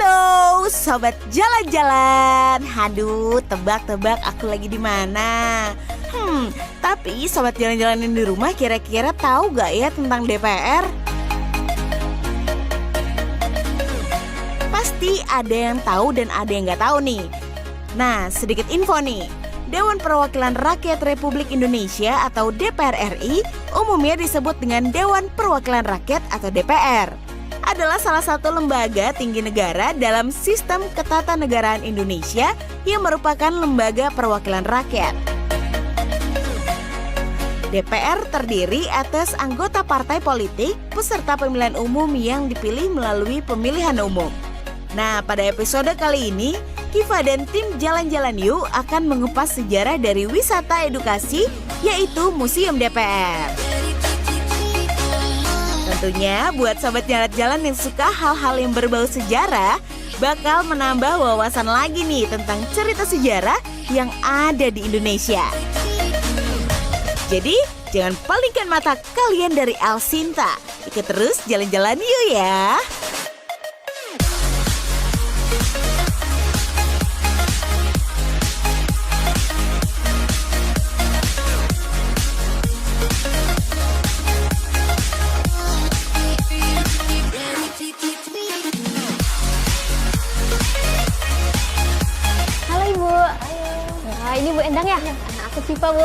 Halo, sobat jalan-jalan. Aduh, tebak-tebak aku lagi di mana? Tapi sobat jalan-jalan yang di rumah kira-kira tahu gak ya tentang DPR? Pasti ada yang tahu dan ada yang gak tahu nih. Nah, sedikit info nih. Dewan Perwakilan Rakyat Republik Indonesia atau DPR RI umumnya disebut dengan Dewan Perwakilan Rakyat atau DPR. Adalah salah satu lembaga tinggi negara dalam sistem ketatanegaraan Indonesia yang merupakan lembaga perwakilan rakyat. DPR terdiri atas anggota partai politik peserta pemilihan umum yang dipilih melalui pemilihan umum. Nah, pada episode kali ini, Kiva dan tim Jalan-Jalan Yuk akan mengupas sejarah dari wisata edukasi, yaitu Museum DPR. Tentunya buat sobat jalan-jalan yang suka hal-hal yang berbau sejarah, bakal menambah wawasan lagi nih tentang cerita sejarah yang ada di Indonesia. Jadi, jangan palingkan mata kalian dari Alsinta. Ikut terus jalan-jalan yuk ya. Ini Bu Endang ya? Aku Siva Bu.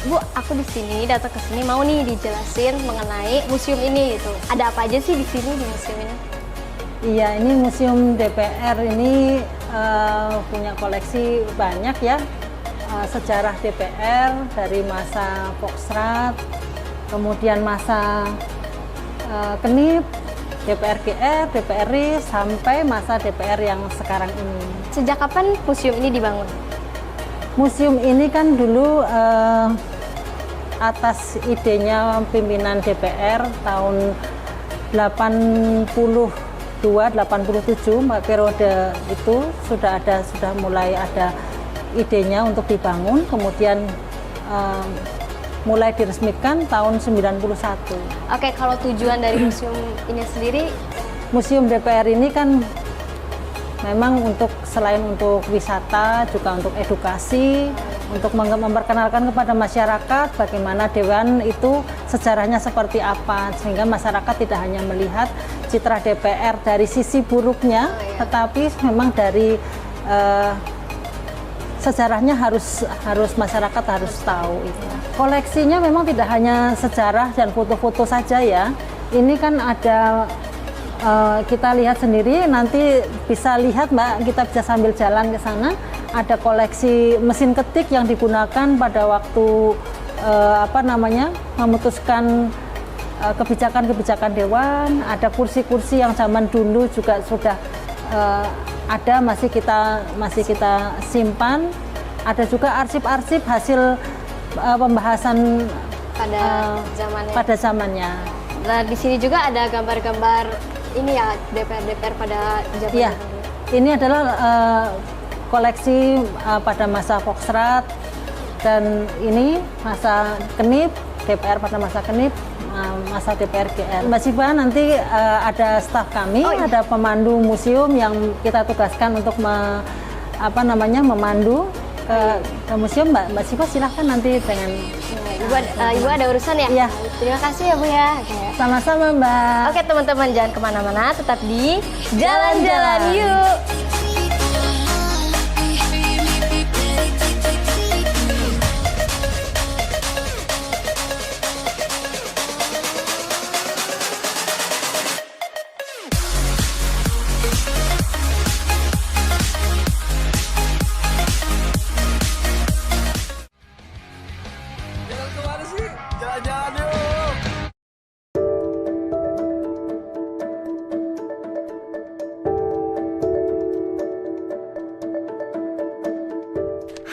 Bu, aku di sini datang ke sini mau nih dijelasin mengenai museum ini gitu. Ada apa aja sih di sini di museum ini? Iya, ini museum DPR ini punya koleksi banyak ya. Sejarah DPR dari masa Foxtrot, kemudian masa Kenip, DPR GR, DPR RI, sampai masa DPR yang sekarang ini. Sejak kapan museum ini dibangun? Museum ini kan dulu atas idenya pimpinan DPR tahun 82-87 periode itu sudah mulai ada idenya untuk dibangun, kemudian mulai diresmikan tahun 91. Oke, kalau tujuan dari museum ini sendiri? Museum DPR ini kan memang selain untuk wisata, juga untuk edukasi, untuk memperkenalkan kepada masyarakat bagaimana Dewan itu sejarahnya seperti apa, sehingga masyarakat tidak hanya melihat citra DPR dari sisi buruknya, tetapi memang dari sejarahnya harus masyarakat harus tahu itu. Koleksinya memang tidak hanya sejarah dan foto-foto saja ya. Ini kan ada kita lihat sendiri, nanti bisa lihat Mbak, kita bisa sambil jalan ke sana. Ada koleksi mesin ketik yang digunakan pada waktu memutuskan kebijakan-kebijakan Dewan. Ada kursi-kursi yang zaman dulu juga sudah ada, masih kita simpan. Ada juga arsip-arsip hasil pembahasan pada zamannya. Nah, di sini juga ada gambar-gambar ini ya, DPR pada zaman ya, ini adalah koleksi pada masa Foxtrot, dan ini masa Kenip, DPR pada masa Kenip, masa DPR GR. Mbak Siva, nanti ada staf kami, ada pemandu museum yang kita tugaskan untuk memandu ke museum. Mbak Siva silahkan nanti dengan Ibu ada urusan ya? Iya. Terima kasih ya Bu ya. Sama-sama Mbak. Oke teman-teman, jangan kemana-mana, tetap di Jalan-Jalan Yuk.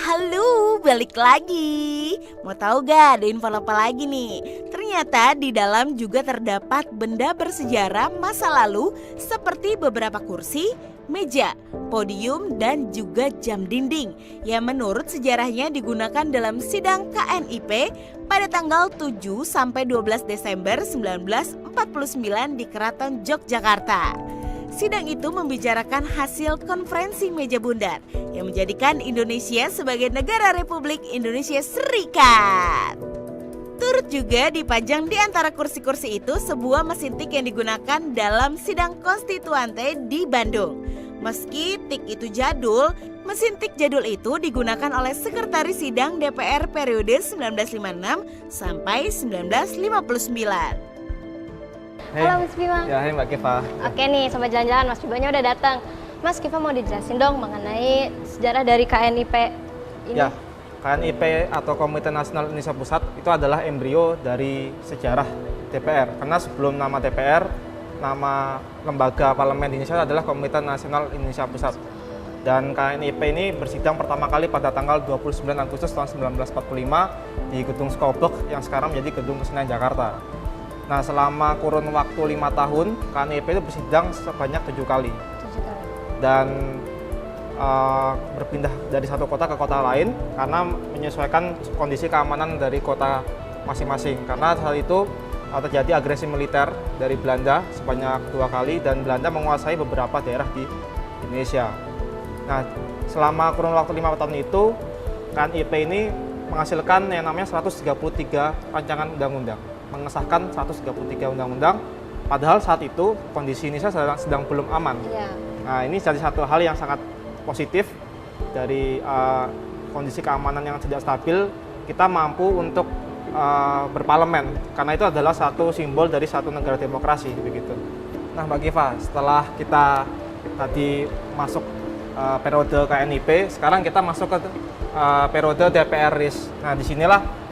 Halo, balik lagi. Mau tahu gak ada info apa lagi nih? Ternyata di dalam juga terdapat benda bersejarah masa lalu seperti beberapa kursi, meja, podium, dan juga jam dinding yang menurut sejarahnya digunakan dalam sidang KNIP pada tanggal 7 sampai 12 Desember 1949 di Keraton Yogyakarta. Sidang itu membicarakan hasil konferensi meja bundar yang menjadikan Indonesia sebagai negara Republik Indonesia Serikat. Turut juga dipajang di antara kursi-kursi itu sebuah mesin tik yang digunakan dalam sidang konstituante di Bandung. Meski tik itu jadul, mesin tik jadul itu digunakan oleh Sekretaris Sidang DPR periode 1956 sampai 1959. Halo Mas Bima. Ya, hai Mbak Kiva. Oke nih, Sobat Jalan-Jalan, Mas Bimanya udah datang. Mas Kiva mau dijelasin dong mengenai sejarah dari KNIP ini. Ya, KNIP atau Komite Nasional Indonesia Pusat itu adalah embrio dari sejarah DPR. Karena sebelum nama DPR, nama lembaga parlemen di Indonesia adalah Komite Nasional Indonesia Pusat. Dan KNIP ini bersidang pertama kali pada tanggal 29 Agustus tahun 1945 di Gedung Skobek yang sekarang menjadi Gedung Kesenian Jakarta. Nah, selama kurun waktu 5 tahun, KNIP itu bersidang sebanyak 7 kali. 7 kali. Dan berpindah dari satu kota ke kota lain karena menyesuaikan kondisi keamanan dari kota masing-masing. Karena saat itu terjadi agresi militer dari Belanda sebanyak 2 kali dan Belanda menguasai beberapa daerah di Indonesia. Nah, selama kurun waktu 5 tahun itu, KNIP ini menghasilkan yang namanya 133 rancangan undang-undang. Mengesahkan 133 undang-undang, padahal saat itu kondisi Indonesia sedang belum aman. Iya. Nah, ini jadi satu hal yang sangat positif dari kondisi keamanan yang tidak stabil, kita mampu untuk berparlemen, karena itu adalah satu simbol dari satu negara demokrasi, begitu. Nah, Mbak Kiva, setelah kita tadi masuk periode KNIP, sekarang kita masuk ke periode DPR RIS. Nah, disinilah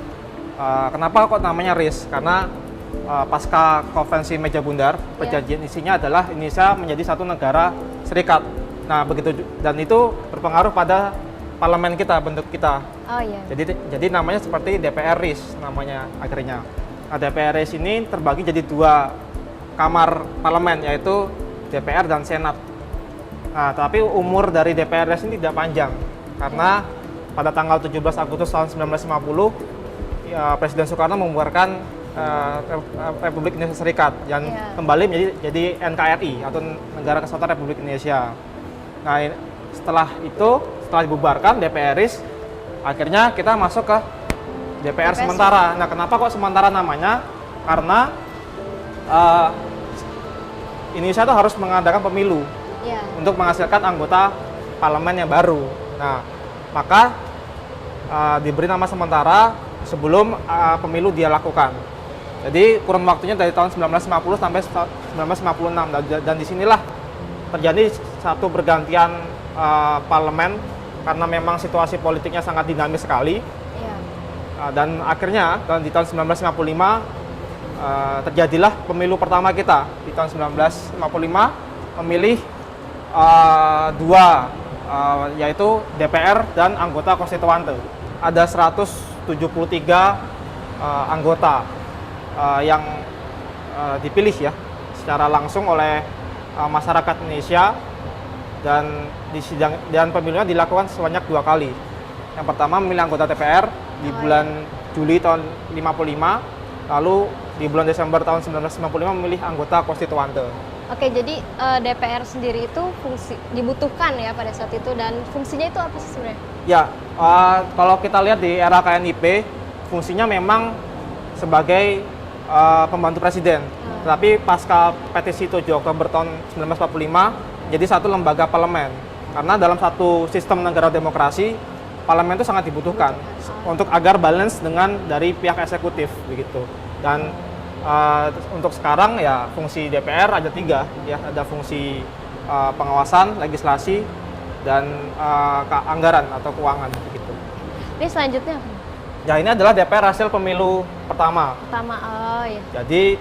kenapa kok namanya RIS? Karena pasca konferensi meja bundar, perjanjian isinya adalah Indonesia menjadi satu negara serikat. Nah, begitu, dan itu berpengaruh pada parlemen kita, bentuk kita. Oh iya. Jadi namanya seperti DPR RIS namanya akhirnya. Nah, DPR RIS ini terbagi jadi 2 kamar parlemen, yaitu DPR dan Senat. Nah, tapi umur dari DPR RIS ini tidak panjang karena pada tanggal 17 Agustus tahun 1950 Presiden Soekarno membubarkan Republik Indonesia Serikat yang kembali menjadi NKRI atau Negara Kesatuan Republik Indonesia. Nah, setelah dibubarkan DPR RIS, akhirnya kita masuk ke DPR sementara. Nah, kenapa kok sementara namanya? Karena Indonesia itu harus mengadakan pemilu untuk menghasilkan anggota parlemen yang baru. Nah, maka diberi nama sementara sebelum pemilu dia lakukan. Jadi kurun waktunya dari tahun 1950 sampai 1956 dan disinilah terjadi satu pergantian parlemen karena memang situasi politiknya sangat dinamis sekali. Dan akhirnya di tahun 1955 terjadilah pemilu pertama kita. Di tahun 1955 memilih 2 yaitu DPR dan anggota konstituante. Ada 173 anggota yang dipilih ya secara langsung oleh masyarakat Indonesia, dan pemilunya dilakukan sebanyak 2 kali. Yang pertama memilih anggota DPR di bulan Juli tahun 55, lalu di bulan Desember tahun 1955 memilih anggota konstituante. Oke, jadi DPR sendiri itu dibutuhkan ya pada saat itu, dan fungsinya itu apa sih sebenarnya? Ya, kalau kita lihat di era KNIP, fungsinya memang sebagai pembantu presiden. Tapi pasca petisi 7 Oktober tahun 1945, jadi satu lembaga parlemen. Karena dalam satu sistem negara demokrasi, parlemen itu sangat dibutuhkan untuk agar balance dengan dari pihak eksekutif, begitu. Dan untuk sekarang ya fungsi DPR ada 3 ya, ada fungsi pengawasan, legislasi, dan anggaran atau keuangan, begitu. Ini selanjutnya apa? Ya, ini adalah DPR hasil pemilu pertama. Oh iya. Jadi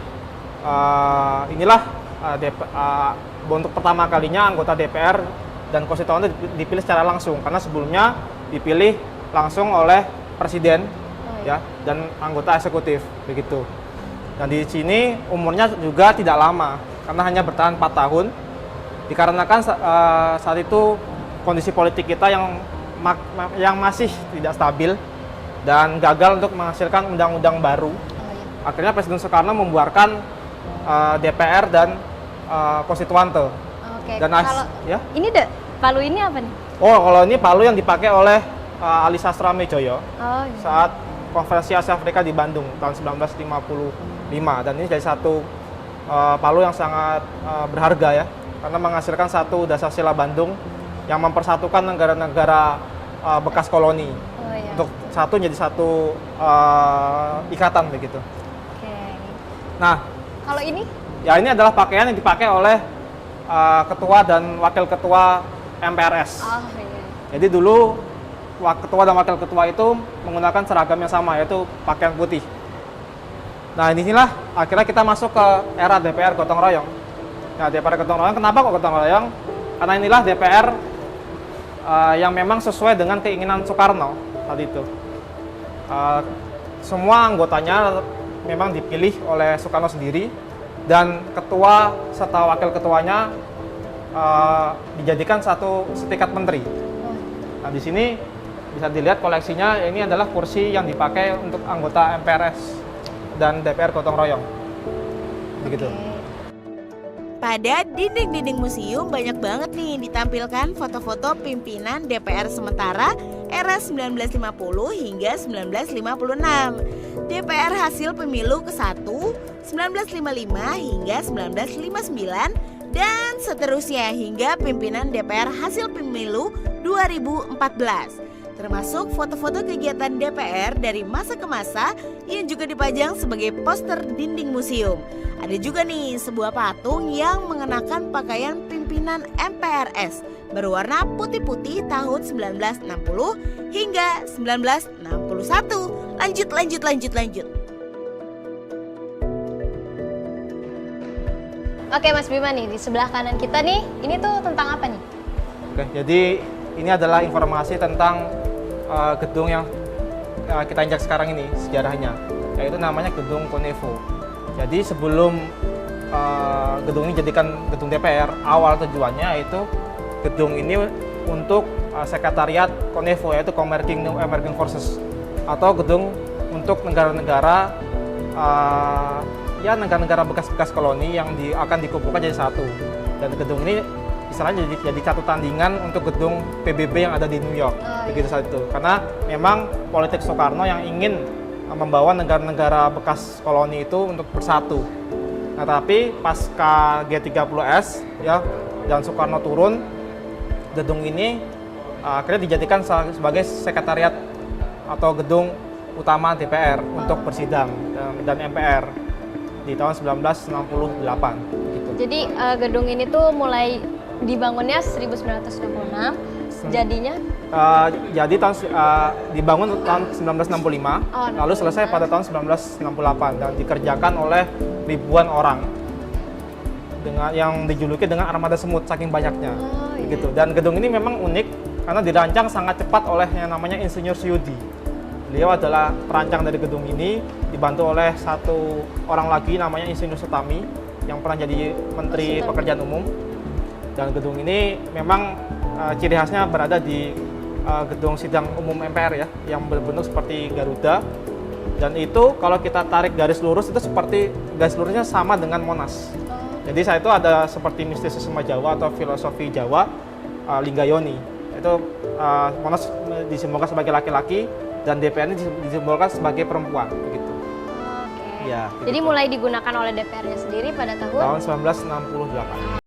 inilah untuk pertama kalinya anggota DPR dan konstituante dipilih secara langsung, karena sebelumnya dipilih langsung oleh presiden ya dan anggota eksekutif, begitu. Dan di sini umurnya juga tidak lama karena hanya bertahan 4 tahun dikarenakan saat itu kondisi politik kita yang masih tidak stabil dan gagal untuk menghasilkan undang-undang baru. Akhirnya Presiden Soekarno membuarkan DPR dan konstituante. Oke. Dan Kalau ya. ini palu ini apa nih? Oh, kalau ini palu yang dipakai oleh Ali Sastra Mejoyo Oh, iya. saat Konferensi Asia Afrika di Bandung tahun 1955, dan ini jadi satu palu yang sangat berharga ya, karena menghasilkan satu dasar sila Bandung yang mempersatukan negara-negara bekas koloni Oh, iya. untuk jadi satu ikatan begitu. Oke. Nah, Kalau ini? ya ini adalah pakaian yang dipakai oleh ketua dan wakil ketua MPRS. Oh, iya. Jadi dulu ketua dan wakil ketua itu menggunakan seragam yang sama, yaitu pakaian putih. Nah, disinilah akhirnya kita masuk ke era DPR gotong royong. Nah, DPR gotong royong, kenapa kok gotong royong? Karena inilah DPR yang memang sesuai dengan keinginan Soekarno tadi itu. Semua anggotanya memang dipilih oleh Soekarno sendiri, dan ketua serta wakil ketuanya dijadikan satu setingkat menteri. Nah, di sini bisa dilihat koleksinya, ini adalah kursi yang dipakai untuk anggota MPRS dan DPR gotong royong. Begitu. Pada dinding-dinding museum banyak banget nih ditampilkan foto-foto pimpinan DPR sementara era 1950 hingga 1956. DPR hasil pemilu ke-1 1955 hingga 1959 dan seterusnya hingga pimpinan DPR hasil pemilu 2014. Termasuk foto-foto kegiatan DPR dari masa ke masa yang juga dipajang sebagai poster dinding museum. Ada juga nih sebuah patung yang mengenakan pakaian pimpinan MPRS berwarna putih-putih tahun 1960 hingga 1961. Lanjut. Oke, Mas Bima nih, di sebelah kanan kita nih, ini tuh tentang apa nih? Oke, jadi ini adalah informasi tentang gedung yang kita injak sekarang ini, sejarahnya, yaitu namanya Gedung Konevo. Jadi sebelum gedung ini jadikan gedung DPR, awal tujuannya itu gedung ini untuk sekretariat Konevo, yaitu Command Kingdom American Forces, atau gedung untuk negara-negara negara-negara bekas-bekas koloni yang akan dikumpulkan jadi satu. Dan gedung ini istilahnya jadi satu tandingan untuk gedung PBB yang ada di New York, begitu saat itu. Karena memang politik Soekarno yang ingin membawa negara-negara bekas koloni itu untuk bersatu. Nah, tapi pasca G30S ya, dan Soekarno turun, gedung ini akhirnya dijadikan sebagai sekretariat atau gedung utama DPR untuk bersidang dan MPR di tahun 1968 gitu. Jadi gedung ini tuh mulai dibangunnya 1966, jadinya jadi dibangun tahun 1965, lalu selesai pada tahun 1968 dan dikerjakan oleh ribuan orang dengan yang dijuluki dengan armada semut saking banyaknya. Gitu. Dan gedung ini memang unik karena dirancang sangat cepat oleh yang namanya Insinyur Suyudi. Beliau adalah perancang dari gedung ini, dibantu oleh satu orang lagi namanya Insinyur Sutami yang pernah jadi Menteri Pekerjaan Umum. Dan gedung ini memang ciri khasnya berada di gedung sidang umum MPR ya, yang berbentuk seperti Garuda. Dan itu kalau kita tarik garis lurus itu seperti garis lurusnya sama dengan Monas. Jadi saat itu ada seperti mistisisme Jawa atau filosofi Jawa, Linggayoni. Itu Monas disimbolkan sebagai laki-laki dan DPR ini disimbolkan sebagai perempuan, begitu. Oke. Ya, Jadi begitu. mulai digunakan oleh DPR-nya sendiri pada tahun 1968.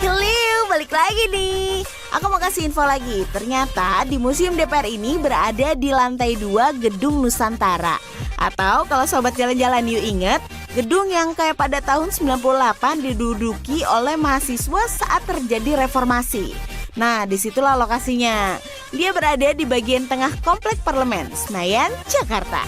Hello, balik lagi nih. Aku mau kasih info lagi. Ternyata di Museum DPR ini berada di lantai 2 Gedung Nusantara. Atau kalau sobat jalan-jalan yuk inget, gedung yang kayak pada tahun 98 diduduki oleh mahasiswa saat terjadi reformasi. Nah, disitulah lokasinya. Dia berada di bagian tengah komplek parlemen, Senayan, Jakarta.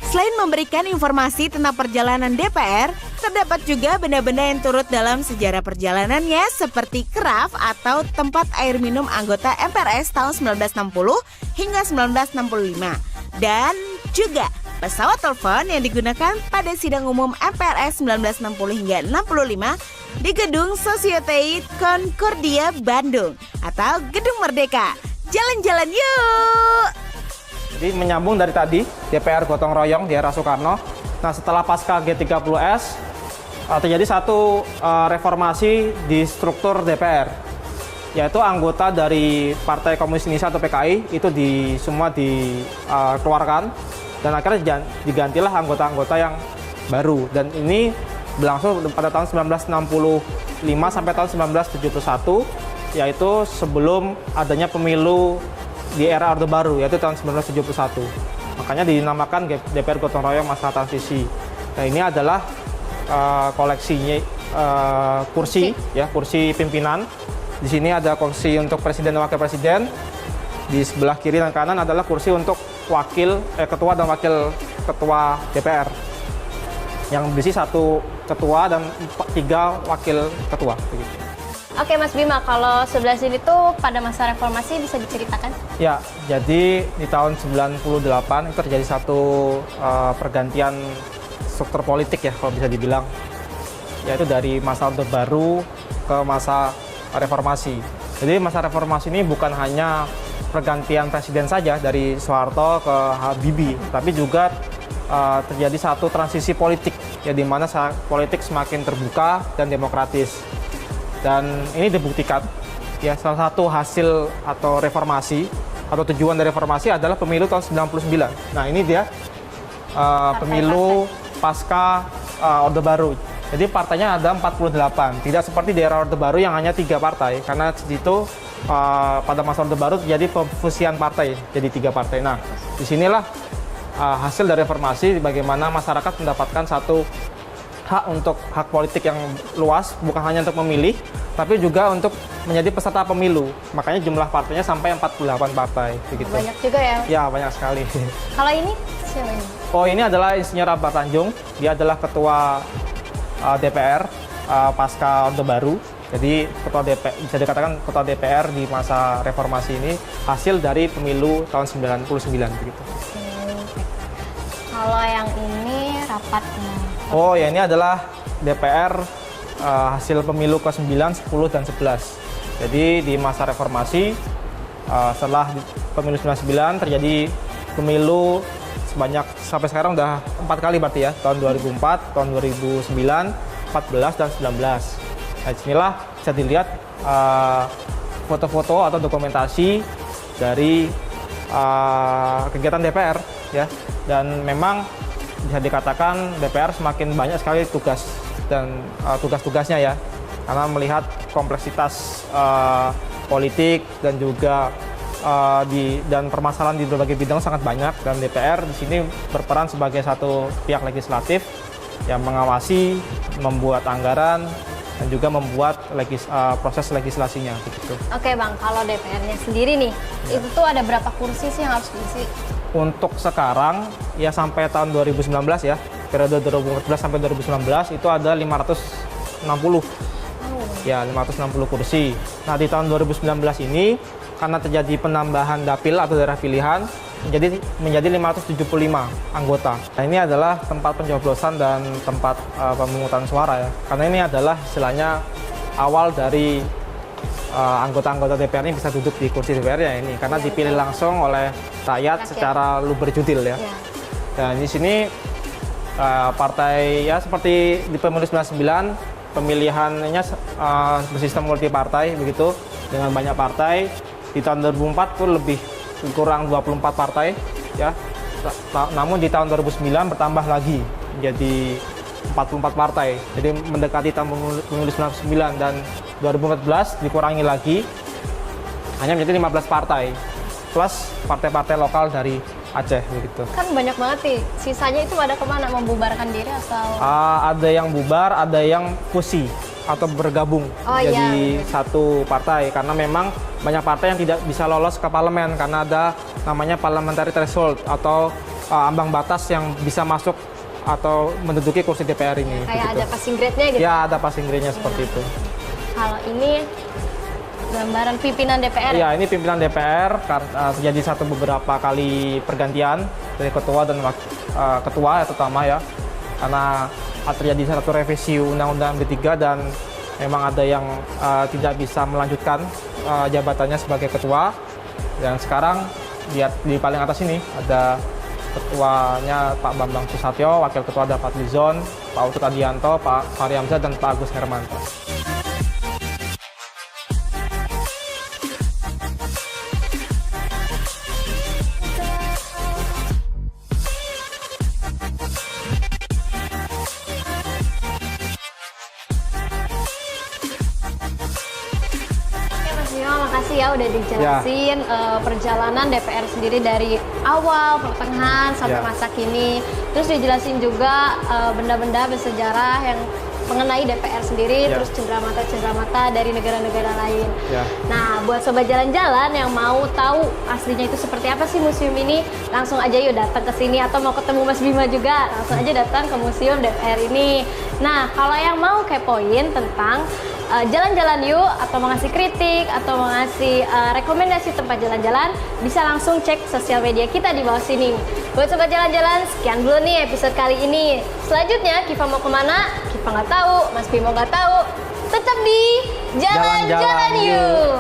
Selain memberikan informasi tentang perjalanan DPR, terdapat juga benda-benda yang turut dalam sejarah perjalanannya seperti keraf atau tempat air minum anggota MPRS tahun 1960 hingga 1965. Dan juga pesawat telepon yang digunakan pada sidang umum MPRS 1960 hingga 65 di Gedung Societe Concordia Bandung atau Gedung Merdeka. Jalan-jalan yuk! Jadi menyambung dari tadi, DPR gotong royong di era Soekarno. Nah, setelah pasca G30S, terjadi satu reformasi di struktur DPR, yaitu anggota dari Partai Komunis Indonesia atau PKI itu semua dikeluarkan, dan akhirnya digantilah anggota-anggota yang baru. Dan ini berlangsung pada tahun 1965 sampai tahun 1971, yaitu sebelum adanya pemilu di era Orde Baru, yaitu tahun 1971. Makanya dinamakan DPR Gotong Royong Masa Transisi. Nah, ini adalah koleksinya kursi pimpinan. Di sini ada kursi untuk presiden dan wakil presiden. Di sebelah kiri dan kanan adalah kursi untuk ketua dan wakil ketua DPR. Yang berisi 1 ketua dan 3 wakil ketua. Begitu. Oke Mas Bima, kalau sebelah sini tuh pada masa reformasi bisa diceritakan? Ya, jadi di tahun 98 itu terjadi satu pergantian struktur politik ya, kalau bisa dibilang. Yaitu dari masa Orde Baru ke masa reformasi. Jadi masa reformasi ini bukan hanya pergantian presiden saja dari Soeharto ke Habibie, tapi juga terjadi satu transisi politik, ya, di mana politik semakin terbuka dan demokratis. Dan ini dibuktikan, ya, salah satu hasil atau reformasi atau tujuan dari reformasi adalah pemilu tahun 99. Nah, ini dia pemilu pasca Orde Baru. Jadi partainya ada 48, tidak seperti di era Orde Baru yang hanya 3 partai, karena di situ pada masa Orde Baru terjadi pemfusian partai jadi 3 partai. Nah, disinilah hasil dari reformasi, bagaimana masyarakat mendapatkan satu hak politik yang luas, bukan hanya untuk memilih, tapi juga untuk menjadi peserta pemilu. Makanya jumlah partainya sampai 48 partai. Begitu. Banyak juga ya? Ya, banyak sekali. Kalau ini siapa ini? Oh, ini adalah Insinyur Akbar Tanjung. Dia adalah ketua DPR pasca Orde Baru. Jadi ketua DPR, bisa dikatakan ketua DPR di masa reformasi ini hasil dari pemilu tahun 99 begitu. Kalau yang ini rapatnya. Oh ya, ini adalah DPR hasil pemilu ke-9, 10, dan 11. Jadi di masa reformasi setelah pemilu 99 terjadi pemilu sebanyak sampai sekarang udah 4 kali berarti ya, tahun 2004, tahun 2009, 14, dan 19. Nah, disinilah bisa dilihat foto-foto atau dokumentasi dari kegiatan DPR, ya. Dan memang bisa dikatakan DPR semakin banyak sekali tugas dan tugas-tugasnya, ya, karena melihat kompleksitas politik dan juga dan permasalahan di berbagai bidang sangat banyak, dan DPR di sini berperan sebagai satu pihak legislatif yang mengawasi, membuat anggaran, dan juga membuat proses legislasinya begitu. Oke Bang, kalau DPR-nya sendiri nih, Ya. itu tuh ada berapa kursi sih yang harus diisi? Untuk sekarang ya sampai tahun 2019 ya, periode 2014 sampai 2019 itu ada 560. Ya, 560 kursi. Nah, di tahun 2019 ini karena terjadi penambahan dapil atau daerah pilihan menjadi 575 anggota. Nah, ini adalah tempat pencoblosan dan tempat pemungutan suara, ya. Karena ini adalah istilahnya awal dari anggota-anggota DPR ini bisa duduk di kursi DPR ya ini, karena dipilih langsung oleh rakyat secara luber-judil, ya. Dan di sini partai ya seperti di pemilu 99 pemilihannya bersistem multi partai begitu, dengan banyak partai. Di tahun 2004 tuh lebih kurang 24 partai, ya. Namun di tahun 2009 bertambah lagi menjadi 44 partai. Jadi mendekati tahun pemilu 99, dan 2014 dikurangi lagi hanya menjadi 15 partai. Plus partai-partai lokal dari Aceh begitu. Kan banyak banget nih. Sisanya itu pada kemana? Membubarkan diri atau? Ada yang bubar, ada yang fusi. atau bergabung jadi satu partai, karena memang banyak partai yang tidak bisa lolos ke parlemen karena ada namanya parliamentary threshold atau ambang batas yang bisa masuk atau menduduki kursi DPR ini. Kayak ada passing grade-nya gitu. Ya, ada passing grade-nya seperti itu. Kalau ini gambaran pimpinan DPR. Iya, ini pimpinan DPR terjadi beberapa kali pergantian dari ketua dan ketua ya, terutama ya, karena terjadi satu revisi Undang-Undang MD3 dan memang ada yang tidak bisa melanjutkan jabatannya sebagai ketua. Dan sekarang lihat di paling atas ini ada ketuanya Pak Bambang Susatyo, wakil ketua ada Pak Lizon, Pak Utut Adianto, Pak Fahri Hamzah, dan Pak Agus Hermanto. Makasih ya udah dijelasin perjalanan DPR sendiri dari awal, pertengahan sampai masa kini. Terus dijelasin juga benda-benda bersejarah yang mengenai DPR sendiri, terus cenderamata dari negara-negara lain. Nah, buat sobat jalan-jalan yang mau tahu aslinya itu seperti apa sih museum ini, langsung aja yuk datang ke sini, atau mau ketemu Mas Bima juga, langsung aja datang ke Museum DPR ini. Nah, kalau yang mau kepoin tentang jalan-jalan yuk, atau mengasih kritik, atau mengasih rekomendasi tempat jalan-jalan, bisa langsung cek sosial media kita di bawah sini. Buat sobat jalan-jalan, sekian dulu nih episode kali ini. Selanjutnya, Kiva mau kemana? Kiva nggak tahu, Mas Bimo nggak tahu. Tetap di jalan-jalan yuk.